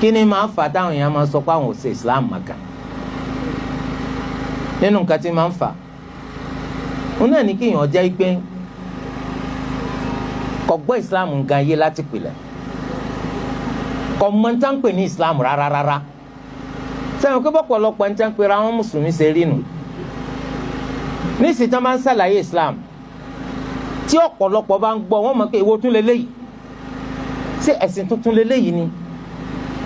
kí ni máa ń fà táwọn èèyàn máa sọ pé àwọn ò ṣe islam màkà nínú nǹkan tí máa ń fà òun náà ní kí èèyàn jẹ́ pé kò gbọ́ islam nǹkan yé láti pìlẹ̀ kò mọ̀ ní tán pè ní islam rárá sẹ́yìn pé bọ́pọ̀lọpọ̀ ní tán pé ra wọn mùsùlùmí ṣe rí nù nísìsiyìí tán bá ń ṣàlàyé islam tí ọ̀pọ̀lọpọ̀ bá ń gbọ́ wọ́n mọ̀ pé èwo tún leléyìí ṣé ẹ̀sìn tuntun leléyìí ni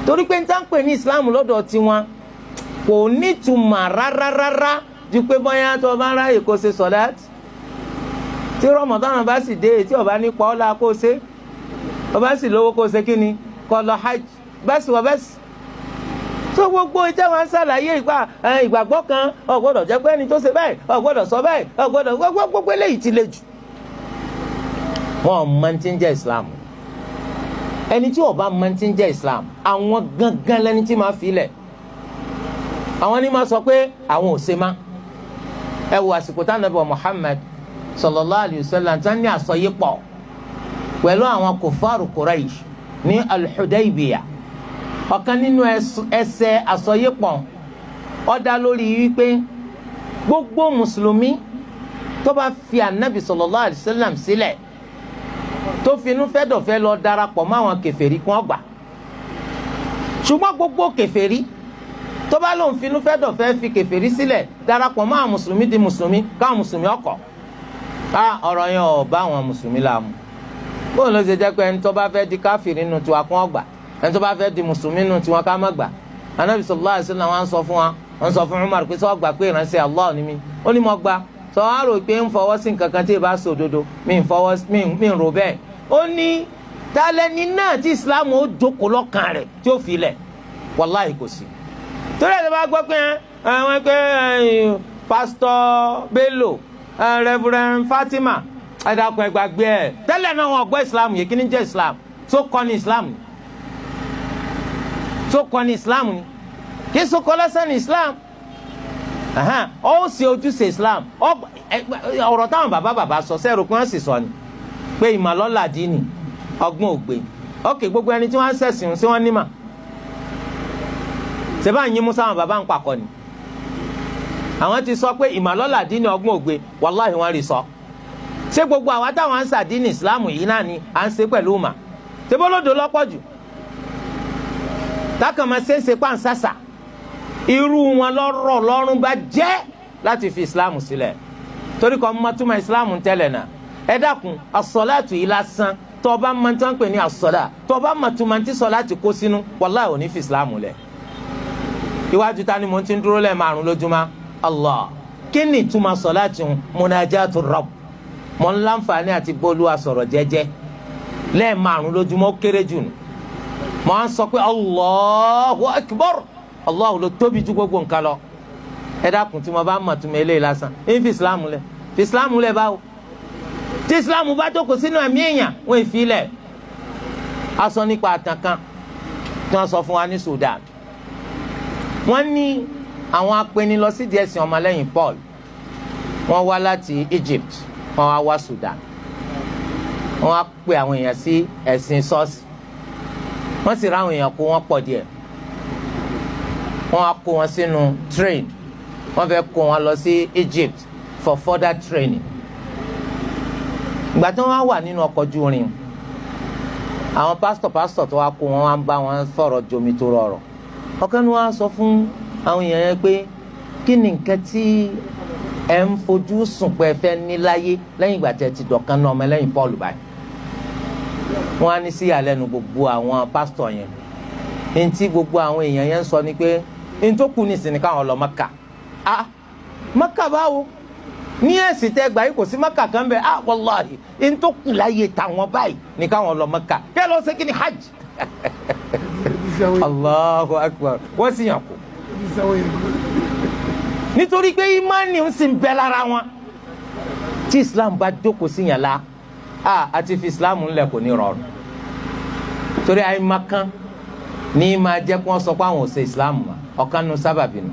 torí pé ní tán pè ní islam lọ́dọ̀ tiwọn kò nítumọ̀ rárá ju pé bóyá tó bá ń ráyè kó ṣe sọ̀láàtì tí rọmọdánù bá sì dé tí ó bá ní pa ọ́ la kó ṣe ó bá sì lówó kó ṣe kí ni kó lọ hajj bẹ́sì wọ bẹ́sì tó gbogbo ìtẹ́ wọn ṣàlàyé ìgbàgbọ́ kan ó gbọ́dọ̀ jẹ́ pé ẹni tó ṣe báyìí ó gbọ́dọ̀ sọ báyìí ó gbọ́dọ̀ gbogbo eléyìí ti le jù wọn mọ tí ń jẹ́ islam ẹni tí ó bá mọ tí ń jẹ́ islam àwọn gangan lẹni tí máa fi lẹ̀ àwọn ni máa sọ pé àwọn ò ṣe má ẹ wo àsìkò tá nàbẹ Muhammad sallallahu alayhi wa sallam tán ní àsọyípọ̀ pẹ̀lú àwọn kòfàrù Quraysh ní al-Hudaybiyah ọ̀kan nínú ẹsẹ̀ àsọyípọ̀ ó dá lórí wípé gbogbo mùsùlùmí tó bá fi ànábì sallallahu alayhi wa sallam sílẹ̀ tó finú fẹ́dọ̀fẹ́ lọ darapọ̀ mọ́ àwọn kèfèrí kún ọgbà ṣùgbọ́n gbogbo kèfèrí tó bá lóun finú fẹ́dọ̀fẹ́ fi kèfèrí sílẹ̀ darapọ̀ mọ́ àwọn mùsùlùmí di mùsùlùmí káwọn mùsùlùmí ọkọ̀ ọ̀rọ̀ yẹn ò bá àwọn mùsùlùmí la mu bóun ló ṣe jẹ́ pé ẹni tó bá fẹ́ di káfìrí nínú tiwa kún ọgbà ẹni tó bá fẹ́ di mùsùlùmí nínú tiwa ká má gbà Ànábì sallallahu alaihi wasallam wọn sọ fún wa wọn sọ fún Umar pé sọ gbà pé ìránṣẹ́ Allah ni mí ó ní mo gbà sọ wá rò pé ń fọwọ́ sí nǹkan kan tí ì bá sọ òdodo mi ń rò bẹ́ẹ̀ ó ní tálẹ́ni náà tí Islam ó jókòó lọ́kàn rẹ̀ tí ó fi lẹ̀ wàláhì kò sí torí ẹ̀ ló bá gbọ́ pé àwọn pé pásítọ̀ Bello Reverend Fatima ẹ̀dàkùn ẹ̀gbàgbé ẹ̀ tẹ́lẹ̀ náà wọn gbọ́ Islam yìí kí ni jẹ́ Islam tó kọ́ ní Islam ni tó kọ́ ní Islam ni kí sọ́kọ́ lọ́sẹ̀ ní Islam ó ṣe ojúṣe Islam ọ̀rọ̀ táwọn bàbá sọ sẹ́rù pé wọ́n sì sọ ni pé ìmọ̀lọ́lá dínì ọgbọ́n ògbé ókè gbogbo ẹni tí wọ́n ń ṣẹ̀sìn sí wọ́n nímà ṣèbá ń yín mú sáwọn bàbá ń pakọ ni àwọn ti sọ pé ìmọ̀lọ́lá dínì ọgbọ́n ògbé wàláhì wọ́n rí sọ ṣé gbogbo àwa táwọn ń ṣàdínì Islam yìí náà ni à ń ṣe pẹ̀lú mà ṣé bólódò lọ́pọ̀ jù tákàmọ́ ṣe pàǹsàṣà irú wọn lọ́rọ̀ lọ́rùn bá jẹ́ láti fi Islam sílẹ̀ torí kọ́ mọ́túmọ̀ Islam tẹ́lẹ̀ náà ẹ dákun asọ́láàtù yìí lásán tó bá máa tán pè ní asọ́lá tó bá máa tún máa ti sọ́láàtù kó sínú wàláhì ò ní fi Islam lẹ̀ iwájú ta ni mo ti ń dúró lẹ́ẹ̀ márùn lójúmọ́ Allah kí ni ìtumọ̀ sọ́láàtù munajatu Rabb mọ̀ ń láǹfààní àti bólúwa sọ̀rọ̀ jẹ́jẹ́ lẹ́ẹ̀ márùn lójúmọ́ ó kéré jù nù mọ̀ á sọ pé Allahu Akbar Allah ló tóbi ju gbogbo nǹkan lọ ẹ dákun tí mo bá mọ̀ tún mi eléyìí lásán ń fi Islam lẹ̀ báwo tí Islam bá jókòó sínú ẹ̀mí èèyàn wọ́n fi lẹ̀ a sọ nípa àtàn kan tí wọ́n sọ fún wa ní Sudan wọ́n ní àwọn apẹni lọ sí díẹ̀ sìn ọmọlẹ́yìn Paul wọ́n wá láti Egypt wọ́n wá Sudan wọ́n wá pe àwọn èèyàn sí ẹ̀sìn ṣọ́ọ̀ṣì wọ́n sì ráwọn èèyàn kó wọ́n pọ̀ díẹ̀ wọ́n á kó wọn sínú train wọ́n fẹ́ kó wọn lọ sí Egypt for further training ìgbà tí wọ́n wà nínú ọkọ̀ ojú irin àwọn pásítọ̀ tó wá kó wọn wá ń bá wọn sọ̀rọ̀ jomi tó rọrọ̀ ọ̀kan ni wọ́n á sọ fún àwọn èèyàn yẹn pé kí ni nǹkan tí ẹ ń fojú sùn pé ẹ fẹ́ ní láyé lẹ́yìn ìgbà tí ẹ ti dọ̀kan náà ọmọ ẹlẹ́yìn Paul báyìí wọ́n á ní sí ìyàlẹ́nu gbogbo àwọn pásítọ̀ yẹn ní tí gbogbo àwọn èèyàn yẹn ń sọ ni pé ní tó kù nísìnyí káwọn lọ Mẹ́kà Mẹ́kà báwo ní ẹ̀sìn tẹ́ gbà yìí kò sí Mẹ́kà kan bẹ́ẹ̀ wàláhì ní tó kù láyé tàwọn báyìí ní káwọn lọ Mẹ́kà kí ẹ lọ ṣe kí ni hajj Allahu Akbar wọ́n sì yàn kú nítorí pé ìmánì ń sìn bẹ́ lára wọn tí Islam bá jókòó sí yàn la àti fi Islam ńlẹ̀ kò ní rọrùn torí àyè máa kán ní máa jẹ́ kí wọ́n sọ pé àwọn ò ṣe Islam ọ̀kan nu sábàbí nu.